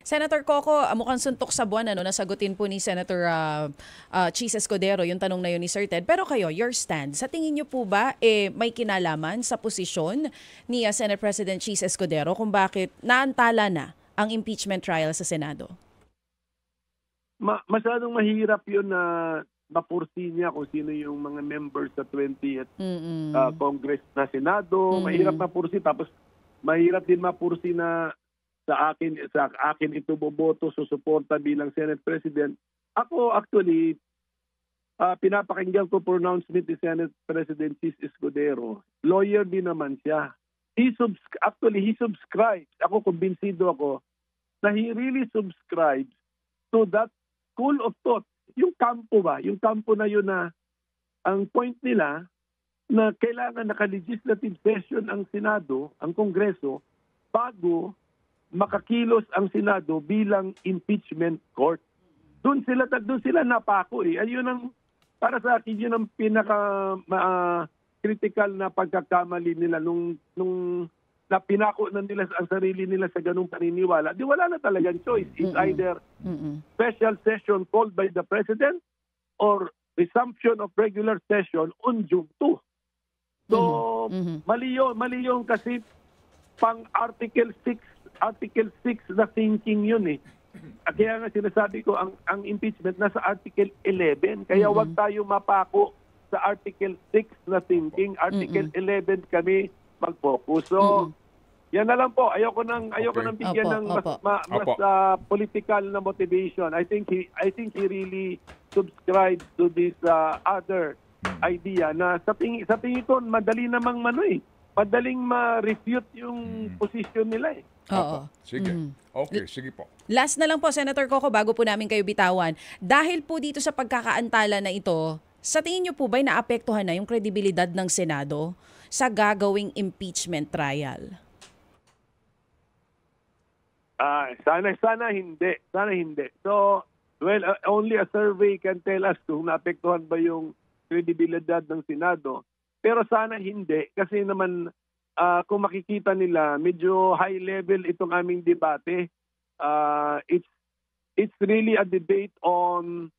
Senator Coco, mukhang suntok sa buwan nasagutin po ni Senator Chis Escudero yung tanong na yun ni Sir Ted. Pero kayo, your stand, sa tingin niyo po ba may kinalaman sa posisyon ni Senate President Chis Escudero kung bakit naantala na ang impeachment trial sa Senado? Masyadong mahirap yun na mapursi niya kung sino yung mga members sa 20th Congress na Senado. Mahirap mapursi, tapos mahirap din mapursi na sa akin ito boboto, susuporta bilang Senate President. Ako actually, pinapakinggan ko pronouncement ni Senate President Chis Escudero. Lawyer din naman siya. He subscribes. Ako, kumbinsido ako na he really subscribes to that school of thought. Yung kampo ba? Yung kampo na yun na ang point nila na kailangan naka-legislative session ang Senado, ang Kongreso, bago makakilos ang Senado bilang impeachment court. Doon sila napako eh. Ayun ang, para sa akin, yun ang pinaka-critical na pagkakamali nila nung na pinako na nila ang sarili nila sa ganung paniniwala. Di wala na talagang choice. It's either special session called by the President or resumption of regular session on June 2. So, mali yun kasi pang Article 6 na thinking yun eh. Kaya nga sinasabi ko, ang impeachment nasa Article 11. Kaya wag tayo mapako sa Article 6 na thinking. Article 11 kami mag-focus. So, yan na lang po. Ayoko nang bigyan ng mas political na motivation. I think he really subscribes to this other idea na sa tingin ko madali namang madaling ma-refute yung position nila eh. Oo. Sige. Okay, sige po. Last na lang po, Senator Coco, bago po namin kayo bitawan. Dahil po dito sa pagkakaantala na ito, sa tingin niyo po ba'y naapektuhan na yung kredibilidad ng Senado sa gagawing impeachment trial? Sana hindi. Sana hindi. So, only a survey can tell us kung naapektuhan ba yung kredibilidad ng Senado. Pero sana hindi. Kasi naman, kung makikita nila, medyo high level itong aming debate. It's really a debate on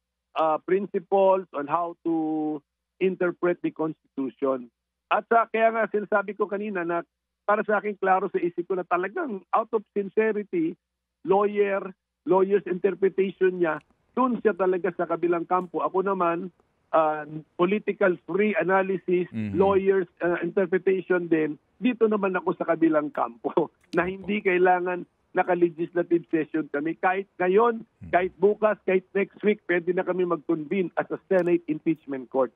principles, on how to interpret the Constitution. At kaya nga sinasabi ko kanina na para sa akin klaro sa isip ko na talagang out of sincerity, lawyer's interpretation niya, dun siya talaga sa kabilang kampo. Ako naman, political free analysis, lawyer's interpretation din, dito naman ako sa kabilang kampo na hindi kailangan naka-legislative session kami. Kahit ngayon, kahit bukas, kahit next week, pwede na kami mag-convene as a Senate impeachment court.